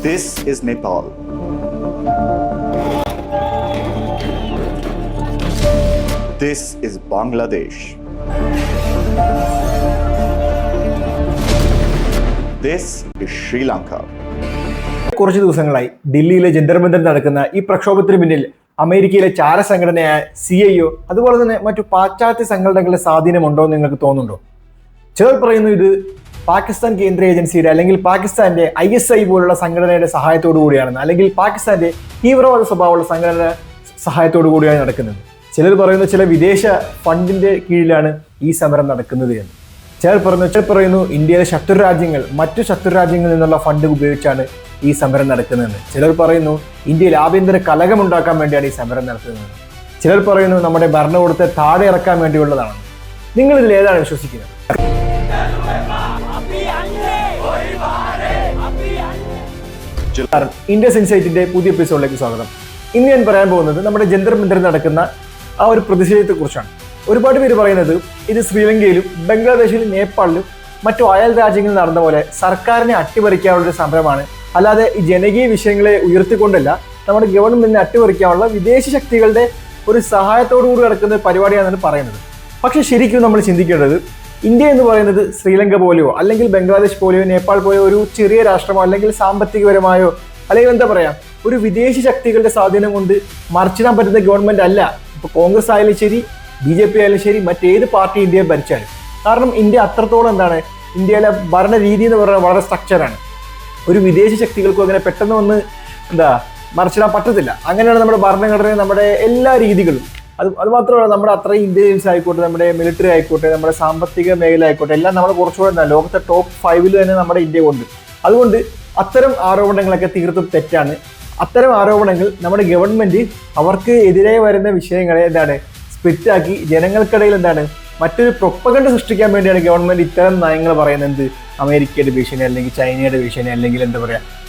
This is Nepal. This is Bangladesh. This is Sri Lanka. കുറച്ച് ദിവസങ്ങളായി ഡൽഹിയിലെ ജന്തർ മന്ദിർ നടക്കുന്ന ഈ പ്രക്ഷോഭത്തിന് പിന്നിൽ അമേരിക്കയിലെ ചാരസംഘടനയായ CIO അതുപോലെ തന്നെ മറ്റു പാശ്ചാത്യ സംഘടനകളുടെ സ്വാധീനമുണ്ടോ എന്ന് നിങ്ങൾക്ക് തോന്നുന്നുണ്ടോ? ചിലർ പറയുന്നു ഇത് പാകിസ്ഥാൻ കേന്ദ്ര ഏജൻസിയുടെ അല്ലെങ്കിൽ പാകിസ്ഥാന്റെ ISI പോലുള്ള സംഘടനയുടെ സഹായത്തോടു കൂടിയാണെന്ന്, അല്ലെങ്കിൽ പാകിസ്ഥാന്റെ തീവ്രവാദ സ്വഭാവമുള്ള സംഘടന സഹായത്തോടു കൂടിയാണ് നടക്കുന്നത്. ചിലർ പറയുന്നു ചില വിദേശ ഫണ്ടിന്റെ കീഴിലാണ് ഈ സമരം നടക്കുന്നത് എന്ന്. ചിലർ പറയുന്നു ഇന്ത്യയിലെ മറ്റു ശത്രു രാജ്യങ്ങളിൽ നിന്നുള്ള ഫണ്ട് ഉപയോഗിച്ചാണ് ഈ സമരം നടക്കുന്നതെന്ന്. ചിലർ പറയുന്നു ഇന്ത്യയിൽ ആഭ്യന്തര കലഹമുണ്ടാക്കാൻ വേണ്ടിയാണ് ഈ സമരം നടത്തുന്നത്. ചിലർ പറയുന്നു നമ്മുടെ ഭരണകൂടത്തെ താഴെ ഇറക്കാൻ വേണ്ടിയുള്ളതാണ്. നിങ്ങൾ ഇതിൽ ഏതാണ് വിശ്വസിക്കുന്നത്? ഇന്ത്യ ഇൻസൈറ്റിന്റെ പുതിയ എപ്പിസോഡിലേക്ക് സ്വാഗതം. ഇന്ന് ഞാൻ പറയാൻ പോകുന്നത് നമ്മുടെ ജന്തർ മന്ദിറിൽ നടക്കുന്ന ആ ഒരു പ്രതിഷേധത്തെ കുറിച്ചാണ്. ഒരുപാട് പേര് പറയുന്നത് ഇത് ശ്രീലങ്കയിലും ബംഗ്ലാദേശിലും നേപ്പാളിലും മറ്റു അയൽ രാജ്യങ്ങളിൽ നടന്ന പോലെ സർക്കാരിനെ അട്ടിമറിക്കാനുള്ള സമരമാണ്, അല്ലാതെ ഈ ജനകീയ വിഷയങ്ങളെ ഉയർത്തിക്കൊണ്ടല്ല നമ്മുടെ ഗവൺമെന്റിനെ അട്ടിമറിക്കാനുള്ള വിദേശ ശക്തികളുടെ ഒരു സഹായത്തോടു കൂടി നടക്കുന്ന പരിപാടിയാണെന്ന് പറയുന്നത്. പക്ഷെ ശരിക്കും നമ്മൾ ചിന്തിക്കേണ്ടത്, ഇന്ത്യ എന്ന് പറയുന്നത് ശ്രീലങ്ക പോലെയോ അല്ലെങ്കിൽ ബംഗ്ലാദേശ് പോലെയോ നേപ്പാൾ പോലെയോ ഒരു ചെറിയ രാഷ്ട്രമോ അല്ലെങ്കിൽ സാമ്പത്തികപരമായോ അല്ലെങ്കിൽ എന്താ പറയാ ഒരു വിദേശ ശക്തികളുടെ സ്വാധീനം കൊണ്ട് മറിച്ചിടാൻ പറ്റുന്ന ഗവൺമെന്റ് അല്ല. ഇപ്പൊ കോൺഗ്രസ് ആയാലും ശരി, BJP ആയാലും ശരി, മറ്റേത് പാർട്ടി ഇന്ത്യയെ ഭരിച്ചാലും. കാരണം ഇന്ത്യ അത്രത്തോളം ഇന്ത്യയിലെ ഭരണരീതി എന്ന് പറയുന്നത് വളരെ സ്ട്രക്ചറാണ്. ഒരു വിദേശ ശക്തികൾക്കും അങ്ങനെ പെട്ടെന്ന് വന്ന് മറിച്ചിടാൻ പറ്റത്തില്ല. അങ്ങനെയാണ് നമ്മുടെ ഭരണഘടന, നമ്മുടെ എല്ലാ രീതികളും. അത് മാത്രമല്ല നമ്മുടെ അത്രയും ഇന്റലിജൻസ് ആയിക്കോട്ടെ, നമ്മുടെ മിലിറ്ററി ആയിക്കോട്ടെ, നമ്മുടെ സാമ്പത്തിക മേഖല ആയിക്കോട്ടെ, എല്ലാം നമ്മുടെ കുറച്ചുകൂടെ ലോകത്തെ ടോപ്പ് 5 തന്നെ നമ്മുടെ ഇന്ത്യ ഉണ്ട്. അതുകൊണ്ട് അത്തരം ആരോപണങ്ങളൊക്കെ തീർത്തും തെറ്റാണ്. അത്തരം ആരോപണങ്ങൾ നമ്മുടെ ഗവൺമെന്റ് അവർക്ക് എതിരെ വരുന്ന വിഷയങ്ങളെ സ്പ്ലിറ്റാക്കി ജനങ്ങൾക്കിടയിൽ മറ്റൊരു പ്രൊപ്പഗണ്ട സൃഷ്ടിക്കാൻ വേണ്ടിയാണ് ഗവൺമെന്റ് ഇത്തരം നയങ്ങൾ പറയുന്നത്. അമേരിക്കയുടെ ഭീഷണി അല്ലെങ്കിൽ ചൈനയുടെ ഭീഷണി അല്ലെങ്കിൽ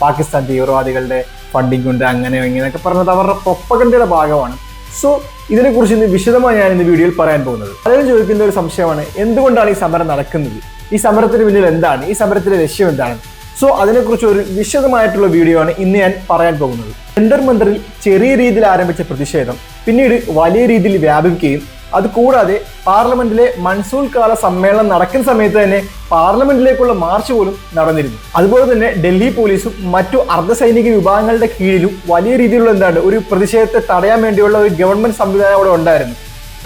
പാകിസ്ഥാൻ തീവ്രവാദികളുടെ ഫണ്ടിങ് കൊണ്ട് അങ്ങനെ ഇങ്ങനെയൊക്കെ പറഞ്ഞത് അവരുടെ പ്രൊപ്പഗണ്ടയുടെ ഭാഗമാണ്. സോ ഇതിനെക്കുറിച്ച് ഇന്ന് വിശദമായി ഞാൻ ഇന്ന് വീഡിയോയിൽ പറയാൻ പോകുന്നത്. പലരും ചോദിക്കുന്ന ഒരു സംശയമാണ്, എന്തുകൊണ്ടാണ് ഈ സമരം നടക്കുന്നത്, ഈ സമരത്തിന് പിന്നിൽ എന്താണ്, ഈ സമരത്തിന്റെ ലക്ഷ്യം എന്താണ്? സോ അതിനെക്കുറിച്ച് ഒരു വിശദമായിട്ടുള്ള വീഡിയോ ആണ് ഇന്ന് ഞാൻ പറയാൻ പോകുന്നത്. ജന്തർ മന്ദിറിൽ ചെറിയ രീതിയിൽ ആരംഭിച്ച പ്രതിഷേധം പിന്നീട് വലിയ രീതിയിൽ വ്യാപിക്കുകയും അതുകൂടാതെ പാർലമെന്റിലെ മൺസൂൺ കാല സമ്മേളനം നടക്കുന്ന സമയത്ത് തന്നെ പാർലമെന്റിലേക്കുള്ള മാർച്ച് പോലും നടന്നിരുന്നു. അതുപോലെ തന്നെ ഡൽഹി പോലീസും മറ്റു അർദ്ധസൈനിക വിഭാഗങ്ങളുടെ കീഴിലും വലിയ രീതിയിലുള്ള ഒരു പ്രതിഷേധത്തെ തടയാൻ വേണ്ടിയുള്ള ഒരു ഗവൺമെന്റ് സംവിധാനം അവിടെ ഉണ്ടായിരുന്നു.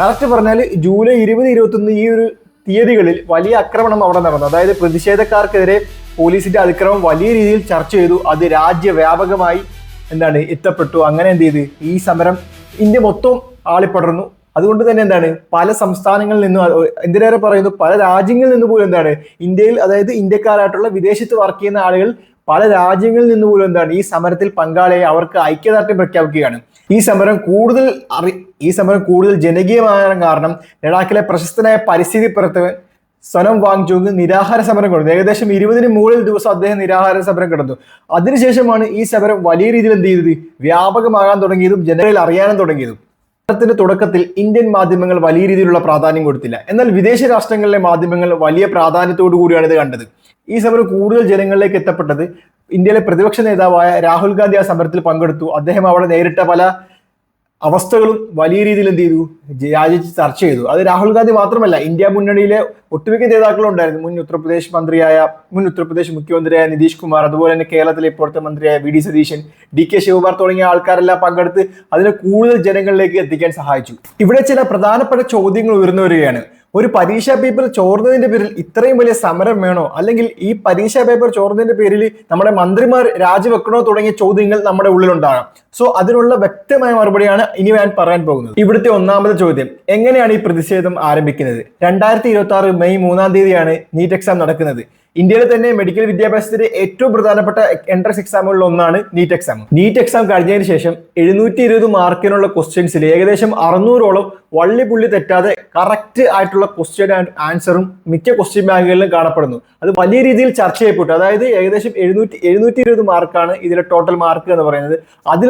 കറക്റ്റ് പറഞ്ഞാൽ ജൂലൈ 20, 21 ഈ ഒരു തീയതികളിൽ വലിയ ആക്രമണം അവിടെ നടന്നു. അതായത് പ്രതിഷേധക്കാർക്കെതിരെ പോലീസിന്റെ അതിക്രമം വലിയ രീതിയിൽ ചർച്ച ചെയ്തു. അത് രാജ്യവ്യാപകമായി എത്തപ്പെട്ടു. അങ്ങനെ ഈ സമരം ഇന്ത്യ മൊത്തം ആളിപ്പടർന്നു. അതുകൊണ്ട് തന്നെ പല സംസ്ഥാനങ്ങളിൽ നിന്നും, എന്തിനേറെ പറയുന്നു പല രാജ്യങ്ങളിൽ നിന്ന് പോലും ഇന്ത്യയിൽ, അതായത് ഇന്ത്യക്കാരായിട്ടുള്ള വിദേശത്ത് വർക്ക് ചെയ്യുന്ന ആളുകൾ പല രാജ്യങ്ങളിൽ നിന്ന് പോലും ഈ സമരത്തിൽ പങ്കാളിയായി അവർക്ക് ഐക്യദാർഢ്യം പ്രഖ്യാപിക്കുകയാണ്. ഈ സമരം കൂടുതൽ ജനകീയമാകാൻ കാരണം ലഡാക്കിലെ പ്രശസ്തനായ പരിസ്ഥിതി പ്രവർത്തകൻ സോനം വാങ്ചുക് നിരാഹാര സമരം കിടന്നു. ഏകദേശം 20ന് മുകളിൽ ദിവസം അദ്ദേഹം നിരാഹാര സമരം കിടന്നു. അതിനുശേഷമാണ് ഈ സമരം വലിയ രീതിയിൽ വ്യാപകമാകാൻ തുടങ്ങിയതും ജനങ്ങളിൽ അറിയാനും തുടങ്ങിയതും. സമരത്തിന്റെ തുടക്കത്തിൽ ഇന്ത്യൻ മാധ്യമങ്ങൾ വലിയ രീതിയിലുള്ള പ്രാധാന്യം കൊടുത്തില്ല. എന്നാൽ വിദേശ രാഷ്ട്രങ്ങളിലെ മാധ്യമങ്ങൾ വലിയ പ്രാധാന്യത്തോടു കൂടിയാണ് ഇത് കണ്ടത്. ഈ സമരം കൂടുതൽ ജനങ്ങളിലേക്ക് എത്തപ്പെട്ടത് ഇന്ത്യയിലെ പ്രതിപക്ഷ നേതാവായ രാഹുൽ ഗാന്ധി ആ സമരത്തിൽ പങ്കെടുത്തു. അദ്ദേഹം അവിടെ നേരിട്ട പല അവസ്ഥകളും വലിയ രീതിയിൽ രാജിച്ച് ചർച്ച ചെയ്തു. അത് രാഹുൽ ഗാന്ധി മാത്രമല്ല, ഇന്ത്യ മുന്നണിയിലെ ഒട്ടുമിക്ക നേതാക്കളും ഉണ്ടായിരുന്നു. മുൻ ഉത്തർപ്രദേശ് മുഖ്യമന്ത്രിയായ നിതീഷ് കുമാർ, അതുപോലെ തന്നെ കേരളത്തിലെ ഇപ്പോഴത്തെ മന്ത്രിയായ VD സതീശൻ, DK ശിവകുമാർ തുടങ്ങിയ ആൾക്കാരെല്ലാം പങ്കെടുത്ത് അതിനെ കൂടുതൽ ജനങ്ങളിലേക്ക് എത്തിക്കാൻ സഹായിച്ചു. ഇവിടെ ചില പ്രധാനപ്പെട്ട ചോദ്യങ്ങൾ ഉയർന്നു വരികയാണ്. ഒരു പരീക്ഷാ പേപ്പർ ചോർന്നതിന്റെ പേരിൽ ഇത്രയും വലിയ സമരം വേണോ? അല്ലെങ്കിൽ ഈ പരീക്ഷാ പേപ്പർ ചോർന്നതിന്റെ പേരിൽ നമ്മുടെ മന്ത്രിമാർ രാജിവെക്കണോ? തുടങ്ങിയ ചോദ്യങ്ങൾ നമ്മുടെ ഉള്ളിലുണ്ടാകാം. സോ അതിനുള്ള വ്യക്തമായ മറുപടിയാണ് ഇനി ഞാൻ പറയാൻ പോകുന്നത്. ഇവിടുത്തെ ഒന്നാമത്തെ ചോദ്യം, എങ്ങനെയാണ് ഈ പ്രതിഷേധം ആരംഭിക്കുന്നത്? 2026 മെയ് 3-ാം തീയതിയാണ് നീറ്റ് എക്സാം നടക്കുന്നത്. ഇന്ത്യയിലെ തന്നെ മെഡിക്കൽ വിദ്യാഭ്യാസത്തിന്റെ ഏറ്റവും പ്രധാനപ്പെട്ട എൻട്രൻസ് എക്സാമുകളിൽ ഒന്നാണ് നീറ്റ് എക്സാം. നീറ്റ് എക്സാം കഴിഞ്ഞതിന് ശേഷം 720 മാർക്കിനുള്ള ക്വസ്റ്റ്യൻസിൽ ഏകദേശം 600ഓളം വള്ളിപുള്ളി തെറ്റാതെ കറക്റ്റ് ആയിട്ടുള്ള ക്വസ്റ്റ്യൻ ആൻഡ് ആൻസറും മിക്ക ക്വസ്റ്റ്യൻ ബാങ്കുകളിലും കാണപ്പെടുന്നു. അത് വലിയ രീതിയിൽ ചർച്ച ചെയ്യപ്പെട്ടു. അതായത് ഏകദേശം 720 മാർക്കാണ് ഇതിലെ ടോട്ടൽ മാർക്ക് എന്ന് പറയുന്നത്. അതിൽ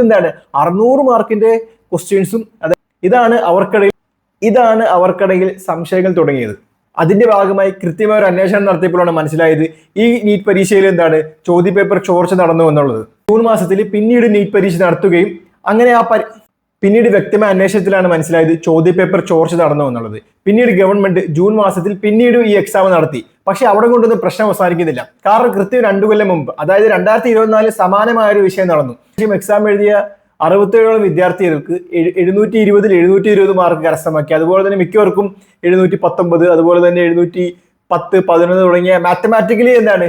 600 മാർക്കിന്റെ ക്വസ്റ്റ്യൻസും ഇതാണ് അവർക്കിടയിൽ സംശയങ്ങൾ തുടങ്ങിയത്. അതിന്റെ ഭാഗമായി കൃത്യമായ ഒരു അന്വേഷണം നടത്തിയപ്പോഴാണ് മനസ്സിലായത് ഈ നീറ്റ് പരീക്ഷയിൽ എന്താണ് ചോദ്യപേപ്പർ ചോർച്ച നടന്നു എന്നുള്ളത്. ജൂൺ മാസത്തിൽ പിന്നീട് നീറ്റ് പരീക്ഷ നടത്തുകയും അങ്ങനെ പിന്നീട് വ്യക്തമായ അന്വേഷണത്തിലാണ് മനസ്സിലായത് ചോദ്യപേപ്പർ ചോർച്ച നടന്നു എന്നുള്ളത്. പിന്നീട് ഗവൺമെന്റ് ജൂൺ മാസത്തിൽ പിന്നീട് ഈ എക്സാം നടത്തി. പക്ഷെ അവിടെ കൊണ്ടൊന്നും പ്രശ്നം അവസാനിക്കുന്നില്ല. കാരണം കൃത്യം 2 കൊല്ലം മുമ്പ്, അതായത് 2024 സമാനമായ ഒരു വിഷയം നടന്നു. എക്സാം എഴുതിയ 67 വിദ്യാർത്ഥികൾക്ക് 720 720 മാർക്ക് കരസ്ഥമാക്കി. അതുപോലെ തന്നെ മിക്കവർക്കും 719, അതുപോലെ തന്നെ 710, 11 തുടങ്ങിയ മാത്തമാറ്റിക്കലി എന്താണ്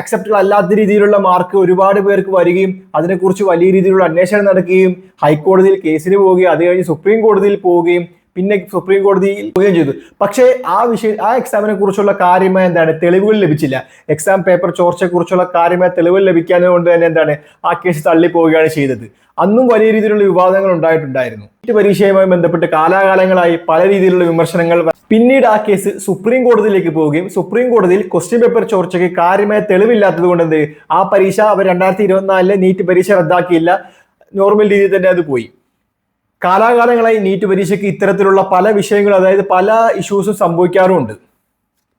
അക്സെപ്റ്റബിൾ അല്ലാത്ത രീതിയിലുള്ള മാർക്ക് ഒരുപാട് പേർക്ക് വരികയും അതിനെക്കുറിച്ച് വലിയ രീതിയിലുള്ള അന്വേഷണം നടക്കുകയും ഹൈക്കോടതിയിൽ കേസിന് പോവുകയും അത് കഴിഞ്ഞ് സുപ്രീം കോടതിയിൽ പോവുകയും പിന്നെ സുപ്രീം കോടതിയിൽ പോവുകയും ചെയ്തു. പക്ഷേ ആ എക്സാമിനെ കുറിച്ചുള്ള കാര്യമായ എന്താണ് തെളിവുകൾ ലഭിച്ചില്ല. എക്സാം പേപ്പർ ചോർച്ചയെ കുറിച്ചുള്ള കാര്യമായ തെളിവുകൾ ലഭിക്കാത്തത് കൊണ്ട് തന്നെ എന്താണ് ആ കേസ് തള്ളിപ്പോവുകയാണ് ചെയ്തത്. അന്നും വലിയ രീതിയിലുള്ള വിവാദങ്ങൾ ഉണ്ടായിട്ടുണ്ടായിരുന്നു. നീറ്റ് പരീക്ഷയുമായി ബന്ധപ്പെട്ട് കാലാകാലങ്ങളായി പല രീതിയിലുള്ള വിമർശനങ്ങൾ. പിന്നീട് ആ കേസ് സുപ്രീം കോടതിയിലേക്ക് പോവുകയും സുപ്രീം കോടതിയിൽ ക്വസ്റ്റ്യൻ പേപ്പർ ചോർച്ചയ്ക്ക് കാര്യമായ തെളിവില്ലാത്തത് കൊണ്ട് എന്ത് ആ പരീക്ഷ അവർ 2024 നീറ്റ് പരീക്ഷ റദ്ദാക്കിയില്ല, നോർമൽ രീതിയിൽ തന്നെ അത് പോയി. കാലാകാലങ്ങളായി നീറ്റ് പരീക്ഷയ്ക്ക് ഇത്തരത്തിലുള്ള പല വിഷയങ്ങളും, അതായത് പല ഇഷ്യൂസും സംഭവിക്കാറുമുണ്ട്.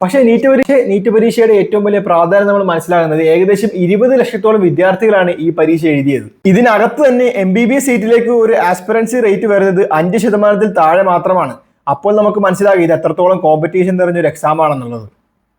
പക്ഷേ നീറ്റ് പരീക്ഷയുടെ ഏറ്റവും വലിയ പ്രാധാന്യം നമ്മൾ മനസ്സിലാകുന്നത് ഏകദേശം 20 ലക്ഷത്തോളം വിദ്യാർത്ഥികളാണ് ഈ പരീക്ഷ എഴുതിയത്. ഇതിനകത്ത് തന്നെ MBBS സീറ്റിലേക്ക് ഒരു ആസ്പിറൻസി റേറ്റ് വരുന്നത് 5% താഴെ മാത്രമാണ്. അപ്പോൾ നമുക്ക് മനസ്സിലാകും ഇത് എത്രത്തോളം കോമ്പറ്റീഷൻ നിറഞ്ഞൊരു എക്സാം ആണെന്നുള്ളത്.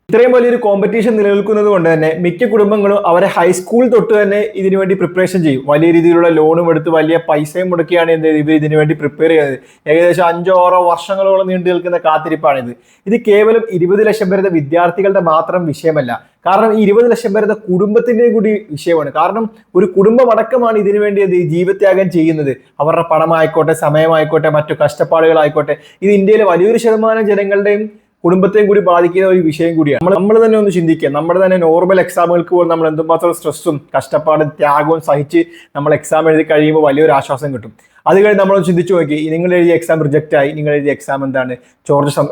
ഇത്രയും വലിയൊരു കോമ്പറ്റീഷൻ നിലനിൽക്കുന്നത് കൊണ്ട് തന്നെ മിക്ക കുടുംബങ്ങളും അവരെ ഹൈസ്കൂൾ തൊട്ട് തന്നെ ഇതിനു വേണ്ടി പ്രിപ്പറേഷൻ ചെയ്യും. വലിയ രീതിയിലുള്ള ലോണും എടുത്ത് വലിയ പൈസയും മുടക്കിയാണ് ഇവർ ഇതിനു വേണ്ടി പ്രിപ്പയർ ചെയ്യുന്നത്. ഏകദേശം 5-6 വർഷങ്ങളോളം നീണ്ടു നിൽക്കുന്ന കാത്തിരിപ്പാണിത്. ഇത് കേവലം 20 ലക്ഷം വരുന്ന വിദ്യാർത്ഥികളുടെ മാത്രം വിഷയമല്ല. കാരണം ഈ 20 ലക്ഷം വരുന്ന കുടുംബത്തിന്റെയും കൂടി വിഷയമാണ്. കാരണം ഒരു കുടുംബമടക്കമാണ് ഇതിനു വേണ്ടി ജീവത്യാഗം ചെയ്യുന്നത്. അവരുടെ പണമായിക്കോട്ടെ, സമയമായിക്കോട്ടെ, മറ്റു കഷ്ടപ്പാടുകളായിക്കോട്ടെ. ഇത് ഇന്ത്യയിലെ വലിയൊരു ശതമാനം ജനങ്ങളുടെയും കുടുംബത്തെയും കൂടി ബാധിക്കുന്ന ഒരു വിഷയം കൂടിയാണ്. നമ്മൾ തന്നെ ഒന്ന് ചിന്തിക്കുക, നമ്മുടെ തന്നെ നോർമൽ എക്സാമുകൾക്ക് പോലും നമ്മൾ എന്തുമാത്രം സ്ട്രെസ്സും കഷ്ടപ്പാടും ത്യാഗവും സഹിച്ച് നമ്മൾ എക്സാം എഴുതി കഴിയുമ്പോൾ വലിയൊരു ആശ്വാസം കിട്ടും. അത് കഴിഞ്ഞ് നമ്മളൊന്ന് ചിന്തിച്ചു നോക്കി, നിങ്ങൾ എഴുതിയ എക്സാം റിജക്റ്റ് ആയി, നിങ്ങൾ എഴുതിയ എക്സാം എന്താണ്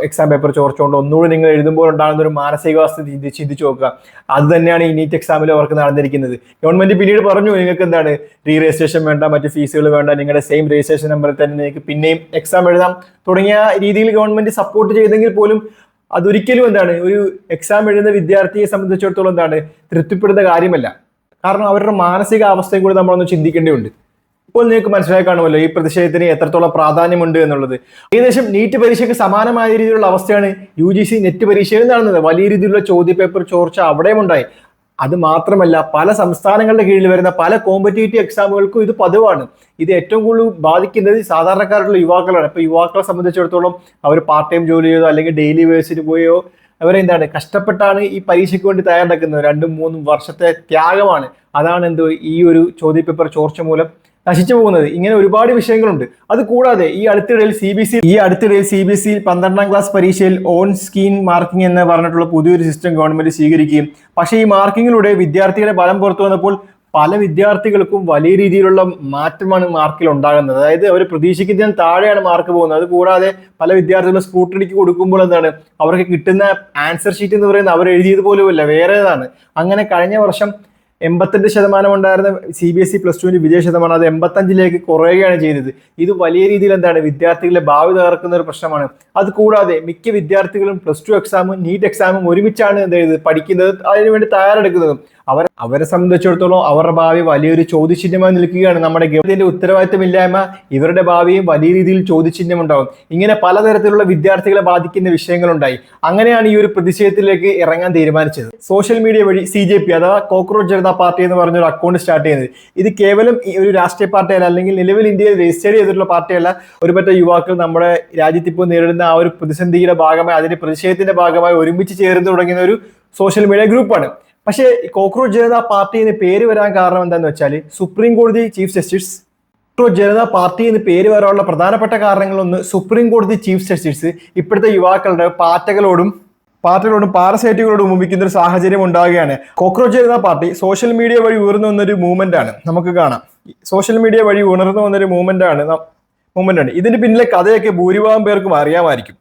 എക്സാം പേപ്പർ ചോർച്ചുകൊണ്ട് ഒന്നുകൂടി നിങ്ങൾ എഴുതുമ്പോൾ ഉണ്ടാകുന്ന ഒരു മാനസികാവസ്ഥ ചിന്തിച്ചു നോക്കുക. അത് തന്നെയാണ് ഈ നീറ്റ് എക്സാമിൽ അവർക്ക് നടന്നിരിക്കുന്നത്. ഗവൺമെന്റ് പിന്നീട് പറഞ്ഞു നിങ്ങൾക്ക് എന്താണ് റീ രജിസ്ട്രേഷൻ വേണ്ട, മറ്റ് ഫീസുകൾ വേണ്ട, നിങ്ങളുടെ സെയിം രജിസ്ട്രേഷൻ നമ്പറിൽ തന്നെ നിങ്ങൾക്ക് പിന്നെയും എക്സാം എഴുതാം തുടങ്ങിയ രീതിയിൽ ഗവൺമെന്റ് സപ്പോർട്ട് ചെയ്തെങ്കിൽ പോലും അതൊരിക്കലും എന്താണ് ഒരു എക്സാം എഴുതുന്ന വിദ്യാർത്ഥിയെ സംബന്ധിച്ചിടത്തോളം എന്താണ് തൃപ്തിപ്പെടുന്ന കാര്യമല്ല. കാരണം അവരുടെ മാനസിക അവസ്ഥയും കൂടി നമ്മളൊന്ന് ചിന്തിക്കേണ്ടതുണ്ട്. ഇപ്പോൾ നിങ്ങൾക്ക് മനസ്സിലായി കാണുമല്ലോ ഈ പ്രതിഷേധത്തിന് എത്രത്തോളം പ്രാധാന്യമുണ്ട് എന്നുള്ളത്. ഏകദേശം നീറ്റ് പരീക്ഷയ്ക്ക് സമാനമായ രീതിയിലുള്ള അവസ്ഥയാണ് UGC നെറ്റ് പരീക്ഷയിൽ നടന്നത്. വലിയ രീതിയിലുള്ള ചോദ്യപേപ്പർ ചോർച്ച അവിടെയും ഉണ്ടായി. അത് മാത്രമല്ല പല സംസ്ഥാനങ്ങളുടെ കീഴിൽ വരുന്ന പല കോമ്പറ്റേറ്റീവ് എക്സാമുകൾക്കും ഇത് പതിവാണ്. ഇത് ഏറ്റവും കൂടുതൽ ബാധിക്കുന്നത് സാധാരണക്കാരുള്ള യുവാക്കളാണ്. ഇപ്പൊ യുവാക്കളെ സംബന്ധിച്ചിടത്തോളം അവർ പാർട്ട് ടൈം ജോലി ചെയ്തോ അല്ലെങ്കിൽ ഡെയിലി വേഴ്സിന് പോയോ അവരെന്താണ് കഷ്ടപ്പെട്ടാണ് ഈ പരീക്ഷയ്ക്ക് വേണ്ടി തയ്യാറെടുക്കുന്നത്. 2-3 വർഷത്തെ ത്യാഗമാണ്. അതാണ് ഈ ഒരു ചോദ്യപേപ്പർ ചോർച്ച മൂലം നശിച്ചു പോകുന്നത്. ഇങ്ങനെ ഒരുപാട് വിഷയങ്ങളുണ്ട്. അത് കൂടാതെ ഈ അടുത്തിടയിൽ CBSE 12ാം ക്ലാസ് പരീക്ഷയിൽ ഓൺ സ്കീൻ മാർക്കിംഗ് എന്ന് പറഞ്ഞിട്ടുള്ള പുതിയൊരു സിസ്റ്റം ഗവൺമെന്റ് സ്വീകരിക്കുകയും പക്ഷേ ഈ മാർക്കിങ്ങിലൂടെ വിദ്യാർത്ഥികളുടെ ഫലം പുറത്തു വന്നപ്പോൾ പല വിദ്യാർത്ഥികൾക്കും വലിയ രീതിയിലുള്ള മാറ്റമാണ് മാർക്കിൽ ഉണ്ടാകുന്നത്. അതായത് അവർ പ്രതീക്ഷിക്കുന്നതിന് താഴെയാണ് മാർക്ക് പോകുന്നത്. അത് കൂടാതെ പല വിദ്യാർത്ഥികളും സ്ക്രൂട്ടിനിക്ക് കൊടുക്കുമ്പോൾ എന്താണ് അവർക്ക് കിട്ടുന്ന ആൻസർ ഷീറ്റ് എന്ന് പറയുന്നത് അവർ എഴുതിയത് പോലുമല്ല, വേറേതാണ്. അങ്ങനെ കഴിഞ്ഞ വർഷം 88% ഉണ്ടായിരുന്ന CBSE +2 വിജയ ശതമാനം അത് 85 കുറയുകയാണ് ചെയ്തത്. ഇത് വലിയ രീതിയിൽ എന്താണ് വിദ്യാർത്ഥികളുടെ ഭാവി തകർക്കുന്ന ഒരു പ്രശ്നമാണ്. അത് കൂടാതെ മിക്ക വിദ്യാർത്ഥികളും +2 എക്സാമും നീറ്റ് എക്സാമും ഒരുമിച്ചാണ് പഠിക്കുന്നത്, അതിനുവേണ്ടി തയ്യാറെടുക്കുന്നതും. അവരെ സംബന്ധിച്ചിടത്തോളം അവരുടെ ഭാവി വലിയൊരു ചോദ്യചിഹ്നമായി നിൽക്കുകയാണ്. നമ്മുടെ ഗവൺമെന്റിന്റെ ഉത്തരവാദിത്തമില്ലായ്മ ഇവരുടെ ഭാവിയും വലിയ രീതിയിൽ ചോദ്യചിഹ്നം ഉണ്ടാകും. ഇങ്ങനെ പലതരത്തിലുള്ള വിദ്യാർത്ഥികളെ ബാധിക്കുന്ന വിഷയങ്ങളുണ്ടായി. അങ്ങനെയാണ് ഈ ഒരു പ്രതിഷേധത്തിലേക്ക് ഇറങ്ങാൻ തീരുമാനിച്ചത്. സോഷ്യൽ മീഡിയ വഴി CJP അഥവാ കോക്രോച്ച് ജനതാ പാർട്ടി എന്ന് പറഞ്ഞൊരു അക്കൗണ്ട് സ്റ്റാർട്ട് ചെയ്യുന്നത്. ഇത് കേവലം ഒരു രാഷ്ട്രീയ പാർട്ടിയല്ല, അല്ലെങ്കിൽ നിലവിൽ ഇന്ത്യയിൽ രജിസ്റ്റർ ചെയ്തിട്ടുള്ള പാർട്ടിയല്ല. ഒരുപറ്റ യുവാക്കൾ നമ്മുടെ രാജ്യത്ത് ഇപ്പോൾ നേരിടുന്ന ആ ഒരു പ്രതിസന്ധിയുടെ ഭാഗമായി, അതിന്റെ പ്രതിഷേധത്തിന്റെ ഭാഗമായി ഒരുമിച്ച് ചേർന്ന് തുടങ്ങുന്ന ഒരു സോഷ്യൽ മീഡിയ ഗ്രൂപ്പാണ്. പക്ഷേ കോക്രോച്ച് ജനതാ പാർട്ടി എന്ന് പേര് വരാൻ കാരണം എന്താണെന്ന് വെച്ചാൽ സുപ്രീം കോടതി chief justice cockroach Janata party എന്ന് പേര് വരാനുള്ള പ്രധാനപ്പെട്ട കാരണങ്ങളൊന്ന് സുപ്രീം കോടതി ചീഫ് ജസ്റ്റിസ് ഇപ്പോഴത്തെ യുവാക്കളുടെ പാർട്ടികളോടും പാരസൈറ്റുകളോടും ഉപമിക്കുന്ന ഒരു സാഹചര്യം ഉണ്ടാകുകയാണ്. Cockroach Janata party social media വഴി ഉയർന്നു വന്നൊരു മൂവ്മെന്റ് ആണ്. നമുക്ക് കാണാം, സോഷ്യൽ മീഡിയ വഴി ഉണർന്നു വന്നൊരു മൂവ്മെന്റ് ആണ്. ഇതിന് പിന്നിലെ കഥയൊക്കെ ഭൂരിഭാഗം പേർക്കും അറിയാമായിരിക്കും.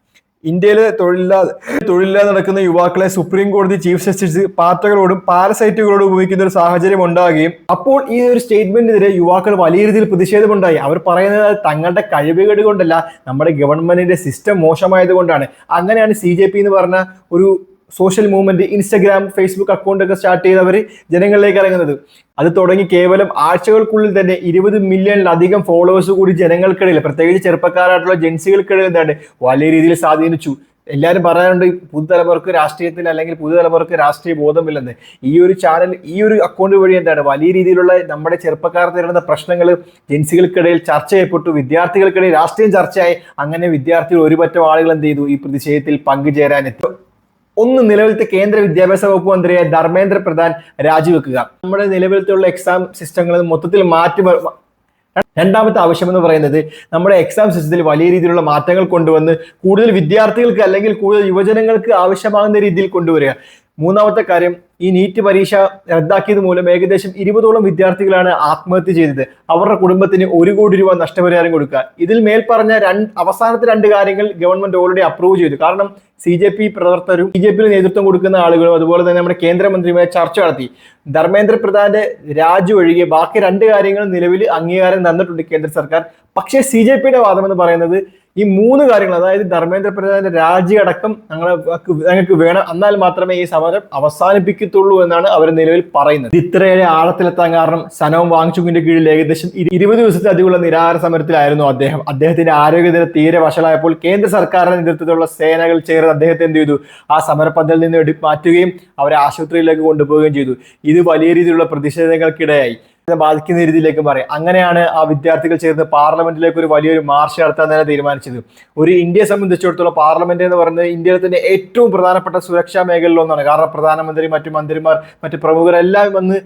ഇന്ത്യയിലെ തൊഴിലില്ലാതെ നടക്കുന്ന യുവാക്കളെ സുപ്രീം കോടതി ചീഫ് ജസ്റ്റിസ് പാർട്ടികളോടും പാരസൈറ്റുകളോടും ഉപയോഗിക്കുന്ന ഒരു സാഹചര്യം ഉണ്ടാകുകയും അപ്പോൾ ഈ ഒരു സ്റ്റേറ്റ്മെന്റിനെതിരെ യുവാക്കൾ വലിയ രീതിയിൽ പ്രതിഷേധമുണ്ടായി. അവർ പറയുന്നത് തങ്ങളുടെ കഴിവുകേട് കൊണ്ടല്ല, നമ്മുടെ ഗവൺമെന്റിന്റെ സിസ്റ്റം മോശമായത് കൊണ്ടാണ്. അങ്ങനെയാണ് CJP എന്ന് പറഞ്ഞ ഒരു social movement Instagram Facebook account ഒക്കെ സ്റ്റാർട്ട് ചെയ്തവർ ജനങ്ങളിലേക്ക് ഇറങ്ങുന്നത്. അത് തുടങ്ങി കേവലം ആഴ്ചകൾക്കുള്ളിൽ തന്നെ 20 മില്യണിലധികം ഫോളോവേഴ്സ് കൂടി ജനങ്ങൾക്കിടയിൽ, പ്രത്യേകിച്ച് ചെറുപ്പക്കാരായിട്ടുള്ള ജെൻസികൾക്കിടയിൽ എന്താണ് വലിയ രീതിയിൽ സ്വാധീനിച്ചു. എല്ലാവരും പറയാറുണ്ട് പുതുതലമുറക്ക് രാഷ്ട്രീയത്തിൽ അല്ലെങ്കിൽ പുതുതലമുറക്ക് രാഷ്ട്രീയ ബോധമില്ലെന്ന്. ഈ ഒരു ചാനൽ, ഈ ഒരു അക്കൗണ്ട് വഴി എന്താണ് വലിയ രീതിയിലുള്ള നമ്മുടെ ചെറുപ്പക്കാർ നേരിടുന്ന പ്രശ്നങ്ങൾ ജെൻസികൾക്കിടയിൽ ചർച്ച ചെയ്യപ്പെട്ടു. വിദ്യാർത്ഥികൾക്കിടയിൽ രാഷ്ട്രീയം ചർച്ചയായി. അങ്ങനെ വിദ്യാർത്ഥികൾ ഒരുപറ്റം ആളുകൾ എന്ത് ചെയ്തു, ഈ പ്രതിഷേധത്തിൽ പങ്കുചേരാനെത്തും. ഒന്ന്, നിലവിലത്തെ കേന്ദ്ര വിദ്യാഭ്യാസ വകുപ്പ് മന്ത്രിയായ ധർമ്മേന്ദ്ര പ്രധാൻ രാജിവെക്കുക. നമ്മുടെ നിലവിലത്തെയുള്ള എക്സാം സിസ്റ്റങ്ങൾ മൊത്തത്തിൽ രണ്ടാമത്തെ ആവശ്യം എന്ന് പറയുന്നത് നമ്മുടെ എക്സാം സിസ്റ്റത്തിൽ വലിയ രീതിയിലുള്ള മാറ്റങ്ങൾ കൊണ്ടുവന്ന് കൂടുതൽ വിദ്യാർത്ഥികൾക്ക് അല്ലെങ്കിൽ കൂടുതൽ യുവജനങ്ങൾക്ക് ആവശ്യമാകുന്ന രീതിയിൽ കൊണ്ടുവരിക. മൂന്നാമത്തെ കാര്യം, ഈ നീറ്റ് പരീക്ഷ റദ്ദാക്കിയത് മൂലം ഏകദേശം 20ഓളം വിദ്യാർത്ഥികളാണ് ആത്മഹത്യ ചെയ്തത്. അവരുടെ കുടുംബത്തിന് 1 കോടി രൂപ നഷ്ടപരിഹാരം കൊടുക്കുക. ഇതിൽ മേൽപ്പറഞ്ഞ അവസാനത്തെ 2 കാര്യങ്ങൾ ഗവൺമെന്റ് ഓൾറെഡി അപ്രൂവ് ചെയ്തു. കാരണം CJP പ്രവർത്തകരും BJPയിൽ നേതൃത്വം കൊടുക്കുന്ന ആളുകളും അതുപോലെ തന്നെ നമ്മുടെ കേന്ദ്രമന്ത്രിയുമായി ചർച്ച നടത്തി. ധർമ്മേന്ദ്ര പ്രധാന്റെ രാജി ഒഴികെ ബാക്കി 2 കാര്യങ്ങളും നിലവിൽ അംഗീകാരം തന്നിട്ടുണ്ട് കേന്ദ്ര സർക്കാർ. പക്ഷേ CJPയുടെ വാദം എന്ന് പറയുന്നത് ഈ 3 കാര്യങ്ങൾ, അതായത് ധർമ്മേന്ദ്ര പ്രധാന്റെ രാജി അടക്കം ഞങ്ങൾക്ക് വേണം, എന്നാൽ മാത്രമേ ഈ സമരം അവസാനിപ്പിക്കത്തുള്ളൂ എന്നാണ് അവർ നിലവിൽ പറയുന്നത്. ഇത്രയേറെ ആഴത്തിലെത്താൻ കാരണം സനോം വാങ്ചുക്കിന്റെ കീഴിൽ ഏകദേശം 20 ദിവസത്തിലധികമുള്ള നിരാഹാര സമരത്തിലായിരുന്നു അദ്ദേഹം. അദ്ദേഹത്തിന്റെ ആരോഗ്യനില തീരെ വഷളായപ്പോൾ കേന്ദ്ര സർക്കാരിന്റെ നേതൃത്വത്തിലുള്ള സേനകൾ ചേർന്ന് അദ്ദേഹത്തെ എന്ത് ചെയ്തു, ആ സമരപന്തലിൽ നിന്ന് മാറ്റുകയും അവരെ ആശുപത്രിയിലേക്ക് കൊണ്ടുപോവുകയും ചെയ്തു. ഇത് വലിയ രീതിയിലുള്ള പ്രതിഷേധങ്ങൾക്കിടയായി ബാധിക്കുന്ന രീതിയിലേക്ക് പറയും. അങ്ങനെയാണ് ആ വിദ്യാർത്ഥികൾ ചേർന്ന് പാർലമെന്റിലേക്ക് ഒരു വലിയൊരു മാർച്ച് നടത്താൻ തന്നെ തീരുമാനിച്ചത്. ഒരു ഇന്ത്യയെ സംബന്ധിച്ചിടത്തോളം പാർലമെന്റ് എന്ന് പറയുന്നത് ഇന്ത്യയിലെ തന്നെ ഏറ്റവും പ്രധാനപ്പെട്ട സുരക്ഷാ മേഖലയിൽ ഒന്നാണ്. കാരണം പ്രധാനമന്ത്രി, മറ്റു മന്ത്രിമാർ, മറ്റു പ്രമുഖരെല്ലാം വന്ന്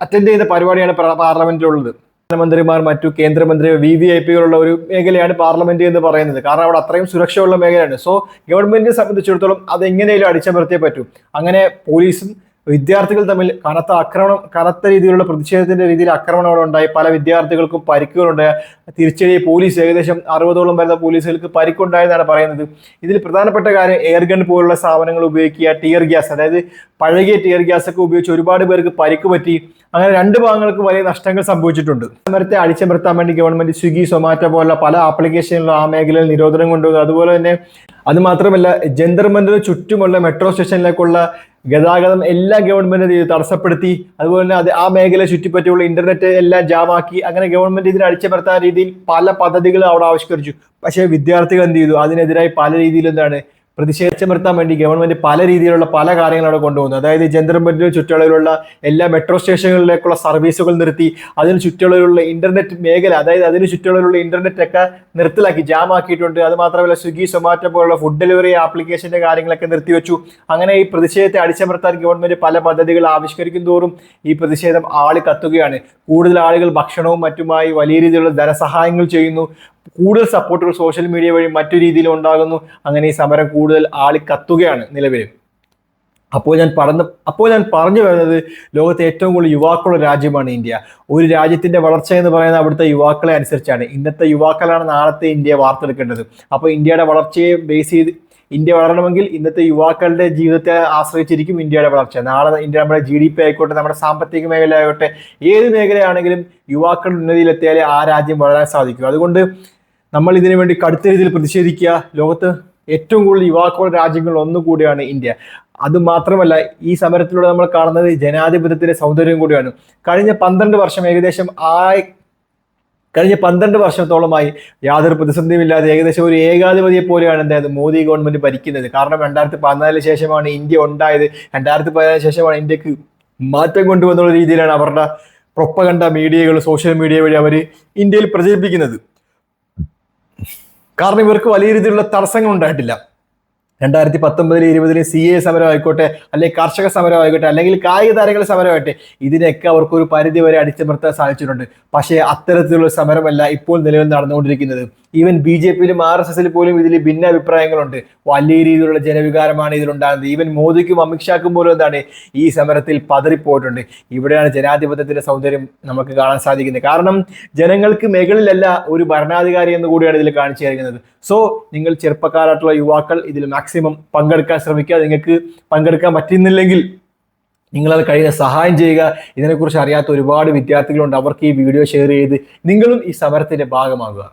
അറ്റൻഡ് ചെയ്യുന്ന പരിപാടിയാണ് പാർലമെന്റിലുള്ളത്. പ്രധാനമന്ത്രിമാർ, മറ്റു കേന്ദ്രമന്ത്രി, VVIPകളുള്ള ഒരു മേഖലയാണ് പാർലമെന്റ് എന്ന് പറയുന്നത്. കാരണം അവിടെ അത്രയും സുരക്ഷയുള്ള മേഖലയാണ്. സോ ഗവൺമെന്റിനെ സംബന്ധിച്ചിടത്തോളം അത് എങ്ങനെയും അടിച്ചമർത്തിയേ പറ്റൂ. അങ്ങനെ പോലീസും വിദ്യാർത്ഥികൾ തമ്മിൽ കനത്ത രീതിയിലുള്ള പ്രതിഷേധത്തിന്റെ രീതിയിൽ ആക്രമണം അവിടെ ഉണ്ടായി. പല വിദ്യാർത്ഥികൾക്കും പരിക്കുകളുണ്ടായി. തിരിച്ചടി പോലീസ് ഏകദേശം 60ഓളം വരുന്ന പോലീസുകൾക്ക് പരിക്കുണ്ടായെന്നാണ് പറയുന്നത്. ഇതിൽ പ്രധാനപ്പെട്ട കാര്യം എയർഗൺ പോലുള്ള സാധനങ്ങൾ ഉപയോഗിക്കുക, ടിയർ ഗ്യാസ്, അതായത് പഴകിയ ടിയർ ഗ്യാസ് ഒക്കെ ഉപയോഗിച്ച് ഒരുപാട് പേർക്ക് പരിക്ക് പറ്റി. അങ്ങനെ 2 ഭാഗങ്ങൾക്ക് വലിയ നഷ്ടങ്ങൾ സംഭവിച്ചിട്ടുണ്ട്. സമരത്തെ അടിച്ചമർത്താൻ വേണ്ടി ഗവൺമെന്റ് സ്വിഗ്ഗി, സൊമാറ്റോ പോലുള്ള പല ആപ്ലിക്കേഷനിലും ആ മേഖലയിൽ നിരോധനം കൊണ്ടുവന്നു. അതുപോലെ തന്നെ അത് മാത്രമല്ല ജന്തർ മന്ദിറിന് ചുറ്റുമുള്ള മെട്രോ സ്റ്റേഷനിലേക്കുള്ള ഗതാഗതം എല്ലാം ഗവൺമെന്റ് തടസ്സപ്പെടുത്തി. അതുപോലെ തന്നെ ആ മേഖല ചുറ്റിപ്പറ്റിയുള്ള ഇന്റർനെറ്റ് എല്ലാം ജാമാക്കി. അങ്ങനെ ഗവൺമെന്റ് ഇതിനെ അടിച്ചമർത്താൻ രീതിയിൽ പല പദ്ധതികളും അവിടെ ആവിഷ്കരിച്ചു. പക്ഷേ വിദ്യാർത്ഥികൾ എന്ത് ചെയ്തു, അതിനെതിരായി പല രീതിയിൽ പ്രതിഷേധിച്ചമർത്താൻ വേണ്ടി ഗവൺമെന്റ് പല രീതിയിലുള്ള പല കാര്യങ്ങൾ അവിടെ കൊണ്ടുവന്നു. അതായത് ജന്തർ മന്ദിറിന് ചുറ്റളവിലുള്ള എല്ലാ മെട്രോ സ്റ്റേഷനുകളിലേക്കുള്ള സർവീസുകൾ നിർത്തി. അതിന് ചുറ്റളവിലുള്ള ഇന്റർനെറ്റ് മേഖല, അതായത് അതിന് ചുറ്റളവിലുള്ള ഇന്റർനെറ്റ് ഒക്കെ നിർത്തലാക്കി, ജാമാക്കിയിട്ടുണ്ട്. അത് മാത്രമല്ല സ്വിഗ്ഗി, സൊമാറ്റോ പോലുള്ള ഫുഡ് ഡെലിവറി ആപ്ലിക്കേഷന്റെ കാര്യങ്ങളൊക്കെ നിർത്തിവെച്ചു. അങ്ങനെ ഈ പ്രതിഷേധത്തെ അടിച്ചമർത്താൻ ഗവൺമെന്റ് പല പദ്ധതികൾ ആവിഷ്കരിക്കും തോറും ഈ പ്രതിഷേധം കത്തുകയാണ്. കൂടുതൽ ആളുകൾ ഭക്ഷണവും മറ്റുമായി വലിയ രീതിയിലുള്ള ധനസഹായങ്ങൾ ചെയ്യുന്നു. കൂടുതൽ സപ്പോർട്ടുകൾ സോഷ്യൽ മീഡിയ വഴി മറ്റു രീതിയിലും ഉണ്ടാകുന്നു. അങ്ങനെ ഈ സമരം കൂടുതൽ കത്തുകയാണ് നിലവിൽ. അപ്പോൾ ഞാൻ പറഞ്ഞു വരുന്നത്, ലോകത്തെ ഏറ്റവും കൂടുതൽ യുവാക്കളുള്ള രാജ്യമാണ് ഇന്ത്യ. ഒരു രാജ്യത്തിന്റെ വളർച്ച എന്ന് പറയുന്നത് അവിടുത്തെ യുവാക്കളെ അനുസരിച്ചാണ്. ഇന്നത്തെ യുവാക്കളാണ് നാളത്തെ ഇന്ത്യയെ വാർത്തെടുക്കേണ്ടത്. അപ്പോൾ ഇന്ത്യയുടെ വളർച്ചയെ ബേസ് ചെയ്ത് ഇന്ത്യ വളരണമെങ്കിൽ ഇന്നത്തെ യുവാക്കളുടെ ജീവിതത്തെ ആശ്രയിച്ചിരിക്കും ഇന്ത്യയുടെ വളർച്ച. നാളെ നമ്മുടെ GDP ആയിക്കോട്ടെ, നമ്മുടെ സാമ്പത്തിക മേഖല ആയിക്കോട്ടെ, ഏത് മേഖലയാണെങ്കിലും യുവാക്കൾ ഉന്നതിയിലെത്തിയാലേ ആ രാജ്യം വളരാൻ സാധിക്കും. അതുകൊണ്ട് നമ്മൾ ഇതിനു വേണ്ടി കടുത്ത രീതിയിൽ പ്രതിഷേധിക്കുക. ലോകത്ത് ഏറ്റവും കൂടുതൽ യുവാക്കളുടെ രാജ്യങ്ങളിൽ ഒന്നുകൂടിയാണ് ഇന്ത്യ. അത് മാത്രമല്ല, ഈ സമരത്തിലൂടെ നമ്മൾ കാണുന്നത് ജനാധിപത്യത്തിന്റെ സൗന്ദര്യം കൂടിയാണ്. കഴിഞ്ഞ 12 വർഷത്തോളമായി യാതൊരു പ്രതിസന്ധിയുമില്ലാതെ ഏകദേശം ഒരു ഏകാധിപതിയെ പോലെയാണ് എന്തായത് മോദി ഗവൺമെന്റ് ഭരിക്കുന്നത്. കാരണം 2014 ശേഷമാണ് ഇന്ത്യ ഉണ്ടായത്. 2014 ശേഷമാണ് ഇന്ത്യക്ക് മാറ്റം കൊണ്ടുവന്നുള്ള രീതിയിലാണ് അവരുടെ പ്രൊപ്പഗണ്ട മീഡിയകൾ, സോഷ്യൽ മീഡിയ വഴി അവർ ഇന്ത്യയിൽ പ്രചരിപ്പിക്കുന്നത്. കാരണം ഇവർക്ക് വലിയ രീതിയിലുള്ള തടസ്സങ്ങൾ ഉണ്ടായിട്ടില്ല. 2019-20 CA സമരം ആയിക്കോട്ടെ, അല്ലെങ്കിൽ കർഷക സമരം ആയിക്കോട്ടെ, അല്ലെങ്കിൽ കായിക താരങ്ങളുടെ സമരമായിട്ടെ, ഇതിനൊക്കെ അവർക്ക് ഒരു പരിധി വരെ അടിച്ചമർത്താൻ സാധിച്ചിട്ടുണ്ട്. പക്ഷേ അത്തരത്തിലുള്ള സമരമല്ല ഇപ്പോൾ നിലവിൽ നടന്നുകൊണ്ടിരിക്കുന്നത്. ഈവൻ BJPയിലും RSSൽ പോലും ഇതിൽ ഭിന്നാഭിപ്രായങ്ങളുണ്ട്. വലിയ രീതിയിലുള്ള ജനവികാരമാണ് ഇതിലുണ്ടാകുന്നത്. ഈവൻ മോദിക്കും അമിത്ഷാക്കും പോലും എന്താണ് ഈ സമരത്തിൽ പതറിപ്പോയിട്ടുണ്ട്. ഇവിടെയാണ് ജനാധിപത്യത്തിന്റെ സൗന്ദര്യം നമുക്ക് കാണാൻ സാധിക്കുന്നത്. കാരണം ജനങ്ങൾക്ക് മുകളിലല്ല ഒരു ഭരണാധികാരി എന്ന് കൂടിയാണ് ഇതിൽ കാണിച്ചു തരുന്നത്. സോ നിങ്ങൾ ചെറുപ്പക്കാരായിട്ടുള്ള യുവാക്കൾ ഇതിൽ മാക്സിമം പങ്കെടുക്കാൻ ശ്രമിക്കുക. നിങ്ങൾക്ക് പങ്കെടുക്കാൻ പറ്റുന്നില്ലെങ്കിൽ നിങ്ങളത് കഴിയുന്ന സഹായം ചെയ്യുക. ഇതിനെക്കുറിച്ച് അറിയാത്ത ഒരുപാട് വിദ്യാർത്ഥികളുണ്ട്. അവർക്ക് ഈ വീഡിയോ ഷെയർ ചെയ്ത് നിങ്ങളും ഈ സമരത്തിന്റെ ഭാഗമാകുക.